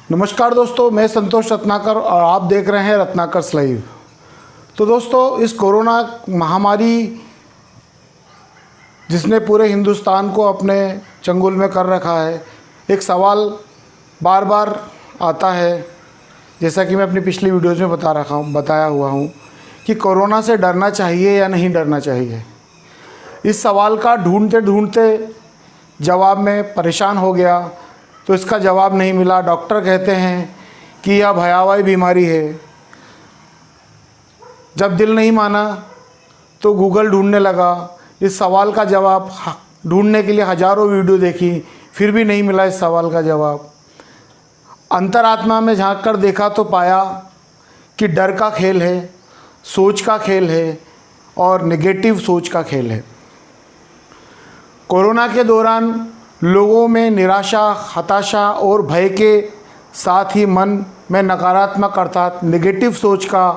नमस्कार दोस्तों, मैं संतोष रत्नाकर और आप देख रहे हैं रत्नाकर्स लाइव। तो दोस्तों, इस कोरोना महामारी जिसने पूरे हिंदुस्तान को अपने चंगुल में कर रखा है, एक सवाल बार बार आता है, जैसा कि मैं अपनी पिछली वीडियोज़ में बताया हुआ हूँ कि कोरोना से डरना चाहिए या नहीं डरना चाहिए। इस सवाल का ढूंढते ढूंढते जवाब में परेशान हो गया, तो इसका जवाब नहीं मिला। डॉक्टर कहते हैं कि यह भयावह बीमारी है। जब दिल नहीं माना तो गूगल ढूंढने लगा। इस सवाल का जवाब ढूंढने के लिए हज़ारों वीडियो देखी, फिर भी नहीं मिला इस सवाल का जवाब। अंतरात्मा में झांक कर देखा तो पाया कि डर का खेल है, सोच का खेल है और नेगेटिव सोच का खेल है। कोरोना के दौरान लोगों में निराशा, हताशा और भय के साथ ही मन में नकारात्मक अर्थात नेगेटिव सोच का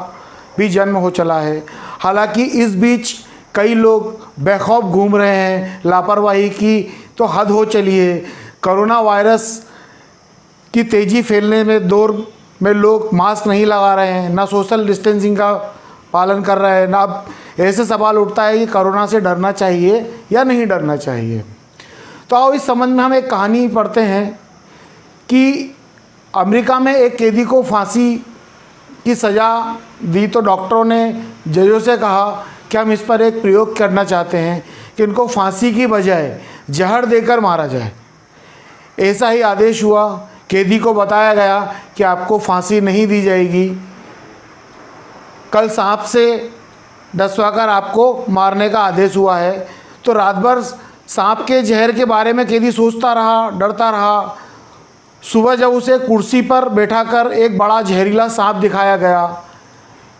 भी जन्म हो चला है। हालांकि इस बीच कई लोग बेखौफ घूम रहे हैं। लापरवाही की तो हद हो चली है। कोरोना वायरस की तेज़ी फैलने में दौर में लोग मास्क नहीं लगा रहे हैं, ना सोशल डिस्टेंसिंग का पालन कर रहे हैं। ना अब ऐसे सवाल उठता है कि कोरोना से डरना चाहिए या नहीं डरना चाहिए। तो आओ इस संबंध में हम एक कहानी पढ़ते हैं कि अमेरिका में एक कैदी को फांसी की सज़ा दी, तो डॉक्टरों ने जजों से कहा कि हम इस पर एक प्रयोग करना चाहते हैं कि इनको फांसी की बजाय जहर देकर मारा जाए। ऐसा ही आदेश हुआ। कैदी को बताया गया कि आपको फांसी नहीं दी जाएगी, कल सांप से डसवाकर आपको मारने का आदेश हुआ है। तो रात भर सांप के जहर के बारे में कैदी सोचता रहा, डरता रहा। सुबह जब उसे कुर्सी पर बैठाकर एक बड़ा जहरीला सांप दिखाया गया,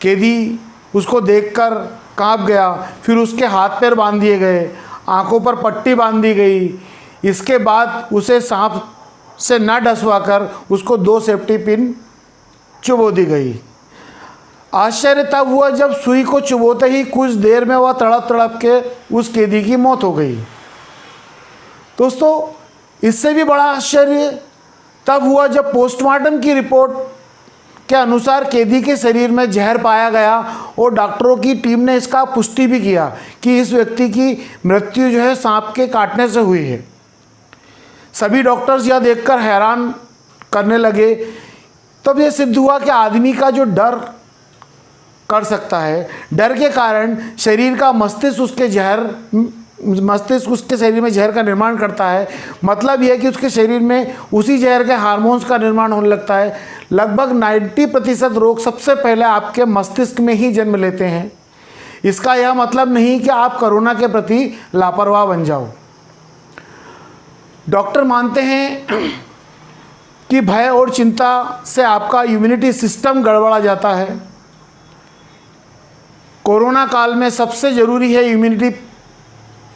कैदी उसको देखकर कांप गया। फिर उसके हाथ पैर बांध दिए गए, आंखों पर पट्टी बांध दी गई। इसके बाद उसे सांप से न डसवाकर उसको 2 सेफ्टी पिन चुभो दी गई। आश्चर्य तब हुआ जब सुई को चुभोते ही कुछ देर में वह तड़प तड़प के उस कैदी की मौत हो गई। दोस्तों, इससे भी बड़ा आश्चर्य तब हुआ जब पोस्टमार्टम की रिपोर्ट के अनुसार कैदी के शरीर में जहर पाया गया और डॉक्टरों की टीम ने इसका पुष्टि भी किया कि इस व्यक्ति की मृत्यु जो है सांप के काटने से हुई है। सभी डॉक्टर्स यह देखकर हैरान करने लगे। तब यह सिद्ध हुआ कि आदमी का जो डर कर सकता है, डर के कारण शरीर का मस्तिष्क उसके शरीर में जहर का निर्माण करता है। मतलब यह है कि उसके शरीर में उसी जहर के हार्मोन्स का निर्माण होने लगता है। लगभग 90% रोग सबसे पहले आपके मस्तिष्क में ही जन्म लेते हैं। इसका यह मतलब नहीं कि आप कोरोना के प्रति लापरवाह बन जाओ। डॉक्टर मानते हैं कि भय और चिंता से आपका इम्यूनिटी सिस्टम गड़बड़ा जाता है। कोरोना काल में सबसे ज़रूरी है इम्यूनिटी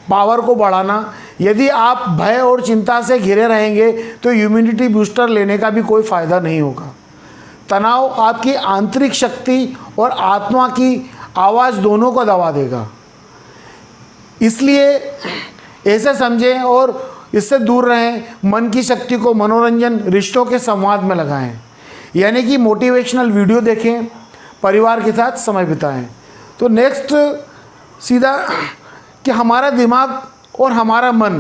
पावर को बढ़ाना। यदि आप भय और चिंता से घिरे रहेंगे तो इम्यूनिटी बूस्टर लेने का भी कोई फ़ायदा नहीं होगा। तनाव आपकी आंतरिक शक्ति और आत्मा की आवाज़ दोनों को दबा देगा। इसलिए ऐसे समझें और इससे दूर रहें। मन की शक्ति को मनोरंजन, रिश्तों के संवाद में लगाएं, यानी कि मोटिवेशनल वीडियो देखें, परिवार के साथ समय बिताएं। तो नेक्स्ट सीधा कि हमारा दिमाग और हमारा मन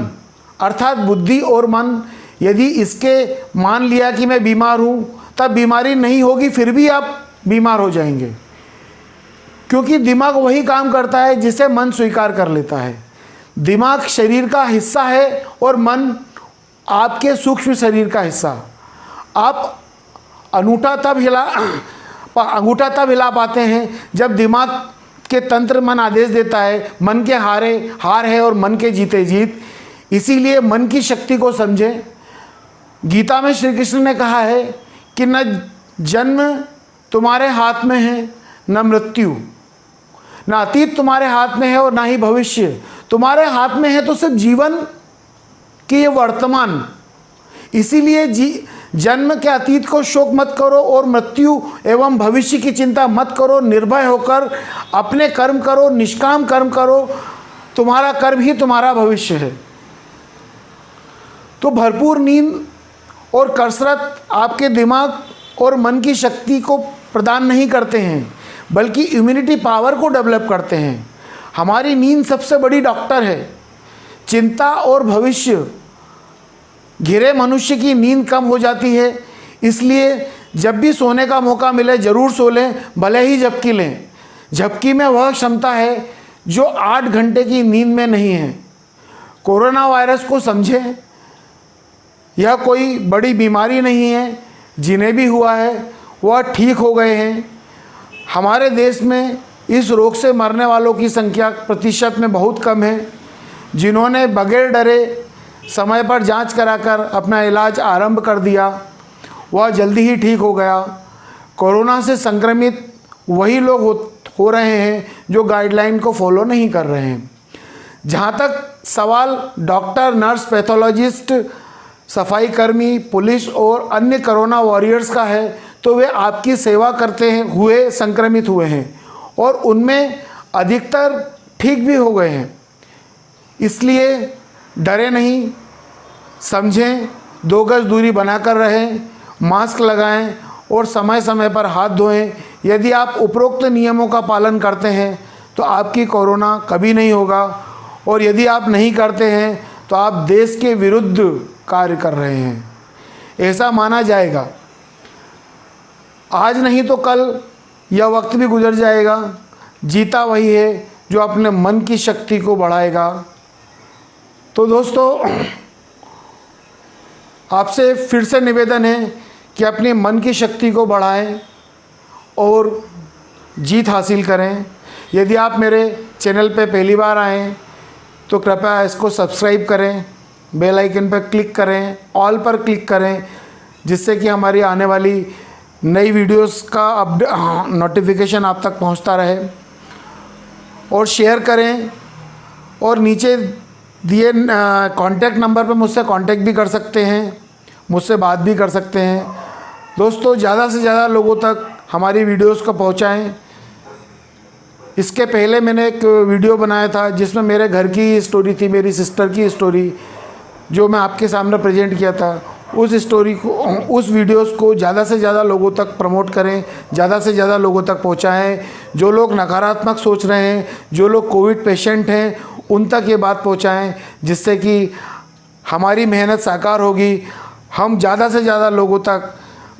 अर्थात बुद्धि और मन, यदि इसके मान लिया कि मैं बीमार हूँ, तब बीमारी नहीं होगी, फिर भी आप बीमार हो जाएंगे। क्योंकि दिमाग वही काम करता है जिसे मन स्वीकार कर लेता है। दिमाग शरीर का हिस्सा है और मन आपके सूक्ष्म शरीर का हिस्सा। आप अंगूठा तब हिला पाते हैं जब दिमाग के तंत्र मन आदेश देता है। मन के हार है और मन के जीते जीत। इसीलिए मन की शक्ति को समझें। गीता में श्री कृष्ण ने कहा है कि न जन्म तुम्हारे हाथ में है, न मृत्यु, न अतीत तुम्हारे हाथ में है और ना ही भविष्य। तुम्हारे हाथ में है तो सिर्फ जीवन की ये वर्तमान। इसीलिए जन्म के अतीत को शोक मत करो और मृत्यु एवं भविष्य की चिंता मत करो। निर्भय होकर अपने कर्म करो, निष्काम कर्म करो। तुम्हारा कर्म ही तुम्हारा भविष्य है। तो भरपूर नींद और कसरत आपके दिमाग और मन की शक्ति को प्रदान नहीं करते हैं, बल्कि इम्यूनिटी पावर को डेवलप करते हैं। हमारी नींद सबसे बड़ी डॉक्टर है। चिंता और भविष्य घिरे मनुष्य की नींद कम हो जाती है। इसलिए जब भी सोने का मौका मिले ज़रूर सो लें, भले ही झपकी लें। झपकी में वह क्षमता है जो 8 घंटे की नींद में नहीं है। कोरोना वायरस को समझें, यह कोई बड़ी बीमारी नहीं है। जिन्हें भी हुआ है वह ठीक हो गए हैं। हमारे देश में इस रोग से मरने वालों की संख्या प्रतिशत में बहुत कम है। जिन्होंने बगैर डरे समय पर जांच कराकर अपना इलाज आरंभ कर दिया, वह जल्दी ही ठीक हो गया। कोरोना से संक्रमित वही लोग हो रहे हैं जो गाइडलाइन को फॉलो नहीं कर रहे हैं। जहाँ तक सवाल डॉक्टर, नर्स, पैथोलॉजिस्ट, सफाई कर्मी, पुलिस और अन्य कोरोना वॉरियर्स का है, तो वे आपकी सेवा करते हुए संक्रमित हुए हैं और उनमें अधिकतर ठीक भी हो गए हैं। इसलिए डरे नहीं, समझें, 2 गज दूरी बनाकर रहें, मास्क लगाएं और समय समय पर हाथ धोएं। यदि आप उपरोक्त नियमों का पालन करते हैं तो आपकी कोरोना कभी नहीं होगा, और यदि आप नहीं करते हैं तो आप देश के विरुद्ध कार्य कर रहे हैं, ऐसा माना जाएगा। आज नहीं तो कल यह वक्त भी गुजर जाएगा। जीता वही है जो अपने मन की शक्ति को बढ़ाएगा। तो दोस्तों, आपसे फिर से निवेदन है कि अपने मन की शक्ति को बढ़ाएं और जीत हासिल करें। यदि आप मेरे चैनल पे पहली बार आएँ तो कृपया इसको सब्सक्राइब करें, बेल आइकन पर क्लिक करें, ऑल पर क्लिक करें, जिससे कि हमारी आने वाली नई वीडियोस का नोटिफिकेशन आप तक पहुंचता रहे। और शेयर करें, और नीचे दिए कॉन्टैक्ट नंबर पर मुझसे कांटेक्ट भी कर सकते हैं, मुझसे बात भी कर सकते हैं। दोस्तों, ज़्यादा से ज़्यादा लोगों तक हमारी वीडियोस को पहुंचाएं। इसके पहले मैंने एक वीडियो बनाया था जिसमें मेरे घर की स्टोरी थी, मेरी सिस्टर की स्टोरी, जो मैं आपके सामने प्रेजेंट किया था। उस स्टोरी को, उस वीडियोस को ज़्यादा से ज़्यादा लोगों तक प्रमोट करें, ज़्यादा से ज़्यादा लोगों तक पहुंचाएं। जो लोग नकारात्मक सोच रहे हैं, जो लोग कोविड पेशेंट हैं, उन तक ये बात पहुंचाएं, जिससे कि हमारी मेहनत साकार होगी। हम ज़्यादा से ज़्यादा लोगों तक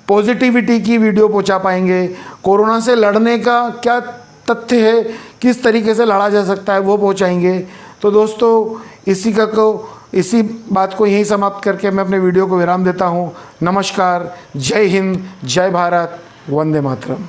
पॉजिटिविटी की वीडियो पहुंचा पाएंगे। कोरोना से लड़ने का क्या तथ्य है, किस तरीके से लड़ा जा सकता है, वो पहुंचाएंगे। तो दोस्तों, इसी बात को यहीं समाप्त करके मैं अपने वीडियो को विराम देता हूं। नमस्कार, जय हिंद, जय भारत, वंदे मातरम।